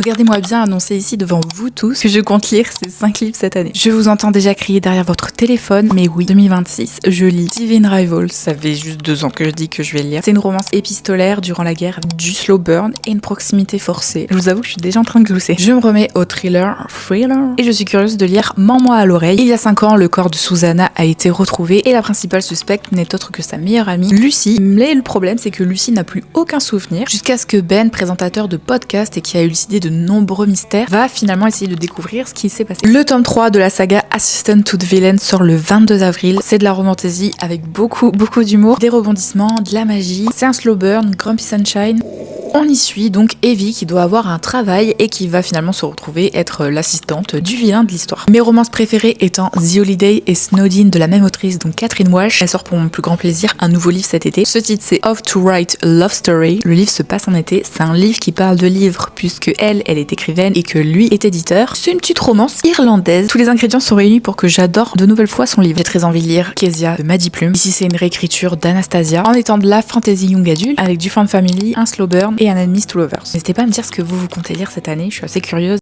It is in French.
Regardez-moi bien annoncer ici devant vous tous que je compte lire ces 5 livres cette année. Je vous entends déjà crier derrière votre téléphone, mais oui, 2026, je lis Divine Rivals. Ça fait juste 2 ans que je dis que je vais le lire. C'est une romance épistolaire durant la guerre, du slow burn et une proximité forcée. Je vous avoue que je suis déjà en train de glousser. Je me remets au thriller, et je suis curieuse de lire Mens-moi à l'oreille. Il y a 5 ans, le corps de Susanna a été retrouvé et la principale suspecte n'est autre que sa meilleure amie, Lucy. Mais le problème, c'est que Lucy n'a plus aucun souvenir jusqu'à ce que Ben, présentateur de podcast et qui a élucidé de nombreux mystères, va finalement essayer de découvrir ce qui s'est passé. Le tome 3 de la saga Assistant to the Villain sort le 22 avril. C'est de la romantasy avec beaucoup d'humour, des rebondissements, de la magie. C'est un slow burn, Grumpy Sunshine. On y suit donc Evie qui doit avoir un travail et qui va finalement se retrouver être l'assistante du vilain de l'histoire. Mes romances préférées étant The Holiday et Snowdin de la même autrice, donc Catherine Walsh. Elle sort pour mon plus grand plaisir un nouveau livre cet été. Ce titre c'est How to Write a Love Story. Le livre se passe en été. C'est un livre qui parle de livres puisque elle est écrivaine et que lui est éditeur. C'est une petite romance irlandaise. Tous les ingrédients sont réunis pour que j'adore de nouvelles fois son livre. J'ai très envie de lire Kezia de Maddy Plum. Ici c'est une réécriture d'Anastasia en étant de la fantasy young adulte avec du fan family, un slow burn et un enemies to lovers. N'hésitez pas à me dire ce que vous comptez lire cette année, je suis assez curieuse.